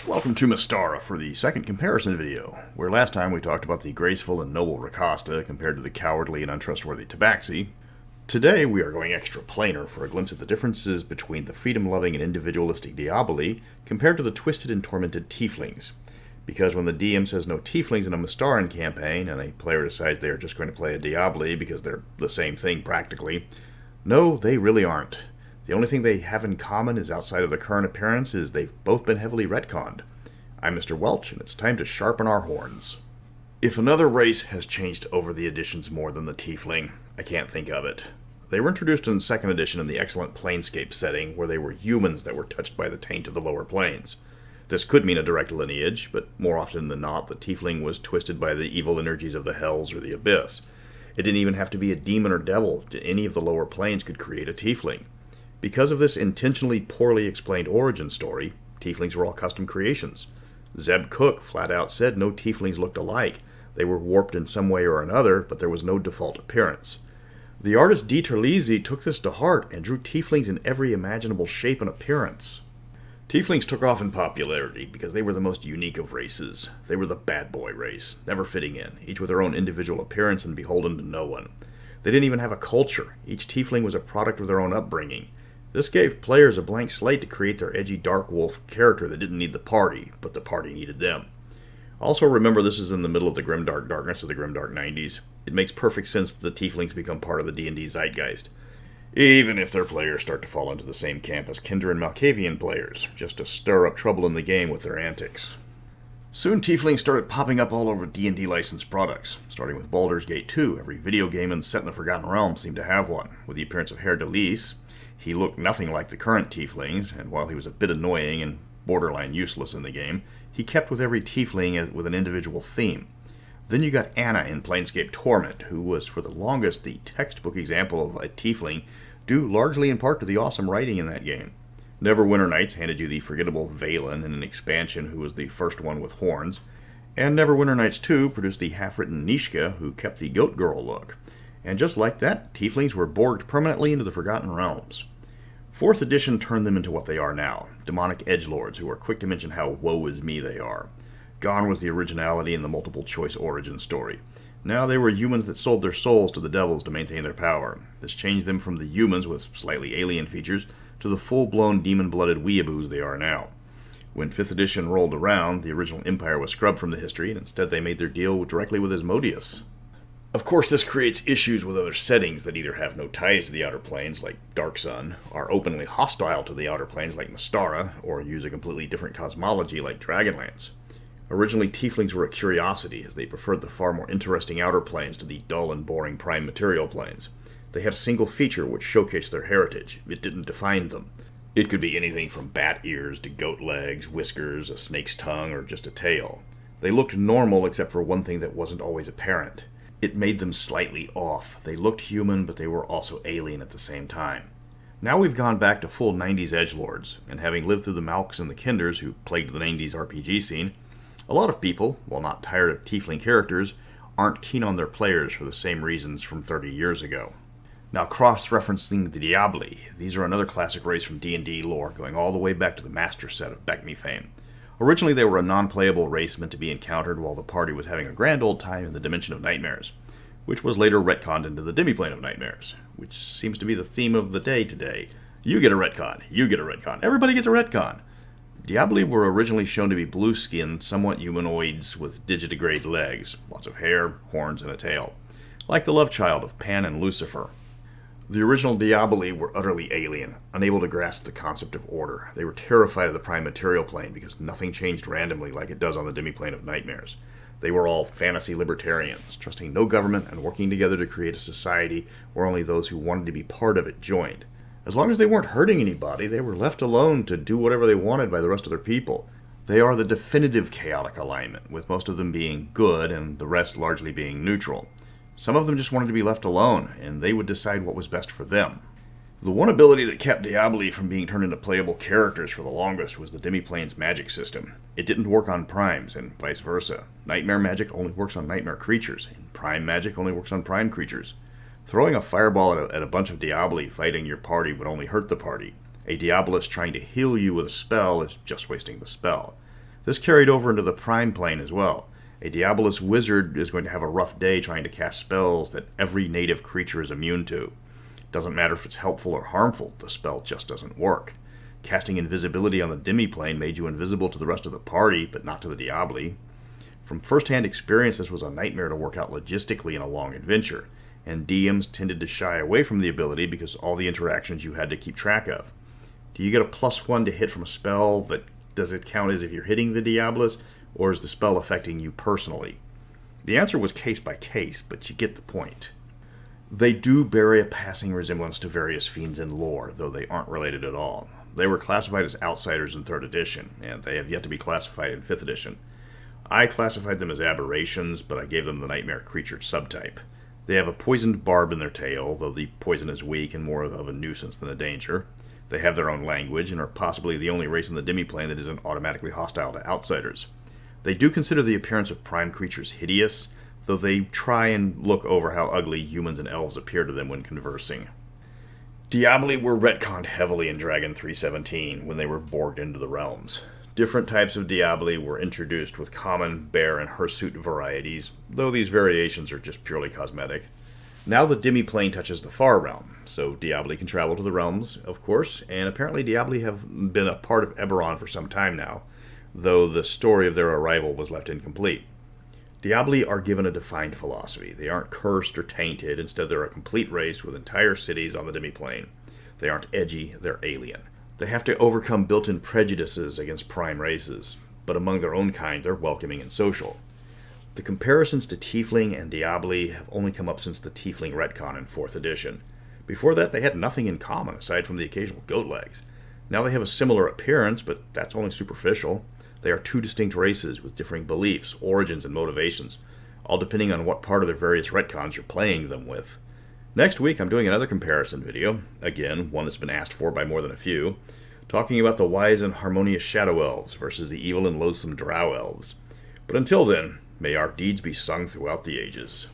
Welcome to Mystara for the second comparison video, where last time we talked about the graceful and noble Rakasta compared to the cowardly and untrustworthy Tabaxi. Today we are going extra planar for a glimpse at the differences between the freedom-loving and individualistic Diaboli compared to the twisted and tormented Tieflings. Because when the DM says no Tieflings in a Mystaran campaign, and a player decides they are just going to play a Diaboli because they're the same thing practically, no, they really aren't. The only thing they have in common is outside of the current appearance is they've both been heavily retconned. I'm Mr. Welch, and it's time to sharpen our horns. If another race has changed over the editions more than the Tiefling, I can't think of it. They were introduced in the second edition in the excellent Planescape setting, where they were humans that were touched by the taint of the lower planes. This could mean a direct lineage, but more often than not, the Tiefling was twisted by the evil energies of the Hells or the Abyss. It didn't even have to be a demon or devil. Any of the lower planes could create a Tiefling. Because of this intentionally poorly explained origin story, Tieflings were all custom creations. Zeb Cook flat out said no Tieflings looked alike. They were warped in some way or another, but there was no default appearance. The artist Dieter Lisi took this to heart and drew Tieflings in every imaginable shape and appearance. Tieflings took off in popularity because they were the most unique of races. They were the bad boy race, never fitting in, each with their own individual appearance and beholden to no one. They didn't even have a culture. Each Tiefling was a product of their own upbringing. This gave players a blank slate to create their edgy dark wolf character that didn't need the party, but the party needed them. Also remember, this is in the middle of the grimdark darkness of the grimdark 90s. It makes perfect sense that the Tieflings become part of the D&D zeitgeist, even if their players start to fall into the same camp as Kinder and Malkavian players, just to stir up trouble in the game with their antics. Soon Tieflings started popping up all over D&D licensed products. Starting with Baldur's Gate 2, every video game set in the Forgotten Realms seemed to have one, with the appearance of Herr de Lis. He looked nothing like the current Tieflings, and while he was a bit annoying and borderline useless in the game, he kept with every Tiefling with an individual theme. Then you got Anna in Planescape Torment, who was for the longest the textbook example of a Tiefling, due largely in part to the awesome writing in that game. Neverwinter Nights handed you the forgettable Valen in an expansion who was the first one with horns, and Neverwinter Nights 2 produced the half-written Nishka, who kept the Goat Girl look. And just like that, Tieflings were borged permanently into the Forgotten Realms. 4th edition turned them into what they are now, demonic edgelords who are quick to mention how woe is me they are. Gone was the originality and the multiple-choice origin story. Now they were humans that sold their souls to the devils to maintain their power. This changed them from the humans with slightly alien features to the full-blown demon-blooded weeaboos they are now. When 5th edition rolled around, the original Empire was scrubbed from the history, and instead they made their deal directly with Asmodeus. Of course, this creates issues with other settings that either have no ties to the Outer Planes, like Dark Sun, are openly hostile to the Outer Planes, like Mystara, or use a completely different cosmology, like Dragonlance. Originally, Tieflings were a curiosity, as they preferred the far more interesting Outer Planes to the dull and boring Prime Material Planes. They had a single feature which showcased their heritage. It didn't define them. It could be anything from bat ears to goat legs, whiskers, a snake's tongue, or just a tail. They looked normal except for one thing that wasn't always apparent. It made them slightly off. They looked human, but they were also alien at the same time. Now we've gone back to full 90s edgelords, and having lived through the Malks and the Kinders who plagued the 90s RPG scene, a lot of people, while not tired of Tiefling characters, aren't keen on their players for the same reasons from 30 years ago. Now, cross-referencing the Diaboli, these are another classic race from D&D lore, going all the way back to the Master set of Beckme fame. Originally, they were a non-playable race meant to be encountered while the party was having a grand old time in the Dimension of Nightmares, which was later retconned into the Demiplane of Nightmares, which seems to be the theme of the day today. You get a retcon, you get a retcon, everybody gets a retcon. Diaboli were originally shown to be blue-skinned, somewhat humanoids with digitigrade legs, lots of hair, horns, and a tail, like the love child of Pan and Lucifer. The original Diaboli were utterly alien, unable to grasp the concept of order. They were terrified of the Prime Material Plane because nothing changed randomly like it does on the Demiplane of Nightmares. They were all fantasy libertarians, trusting no government and working together to create a society where only those who wanted to be part of it joined. As long as they weren't hurting anybody, they were left alone to do whatever they wanted by the rest of their people. They are the definitive chaotic alignment, with most of them being good and the rest largely being neutral. Some of them just wanted to be left alone, and they would decide what was best for them. The one ability that kept Diaboli from being turned into playable characters for the longest was the Demiplane's magic system. It didn't work on primes, and vice versa. Nightmare magic only works on nightmare creatures, and prime magic only works on prime creatures. Throwing a fireball at a bunch of Diaboli fighting your party would only hurt the party. A Diabolist trying to heal you with a spell is just wasting the spell. This carried over into the Prime plane as well. A Diabolist wizard is going to have a rough day trying to cast spells that every native creature is immune to. Doesn't matter if it's helpful or harmful, the spell just doesn't work. Casting invisibility on the demi-plane made you invisible to the rest of the party, but not to the Diaboli. From first-hand experience, this was a nightmare to work out logistically in a long adventure, and DMs tended to shy away from the ability because all the interactions you had to keep track of. Do you get a +1 to hit from a spell? Does it count as if you're hitting the Diabolist, or is the spell affecting you personally? The answer was case by case, but you get the point. They do bear a passing resemblance to various fiends in lore, though they aren't related at all. They were classified as outsiders in 3rd edition, and they have yet to be classified in 5th edition. I classified them as aberrations, but I gave them the nightmare creature subtype. They have a poisoned barb in their tail, though the poison is weak and more of a nuisance than a danger. They have their own language, and are possibly the only race in the demi-plane that isn't automatically hostile to outsiders. They do consider the appearance of prime creatures hideous, though they try and look over how ugly humans and elves appear to them when conversing. Diaboli were retconned heavily in Dragon 317 when they were borged into the realms. Different types of Diaboli were introduced with common, bear, and hirsute varieties, though these variations are just purely cosmetic. Now the demi-plane touches the far realm, so Diaboli can travel to the realms, of course, and apparently Diaboli have been a part of Eberron for some time now, though the story of their arrival was left incomplete. Diaboli are given a defined philosophy. They aren't cursed or tainted. Instead, they're a complete race with entire cities on the demi-plane. They aren't edgy, they're alien. They have to overcome built-in prejudices against prime races, but among their own kind, they're welcoming and social. The comparisons to Tiefling and Diaboli have only come up since the Tiefling retcon in 4th edition. Before that, they had nothing in common aside from the occasional goat legs. Now they have a similar appearance, but that's only superficial. They are two distinct races with differing beliefs, origins, and motivations, all depending on what part of their various retcons you're playing them with. Next week, I'm doing another comparison video, again, one that's been asked for by more than a few, talking about the wise and harmonious Shadow Elves versus the evil and loathsome Drow Elves. But until then, may our deeds be sung throughout the ages.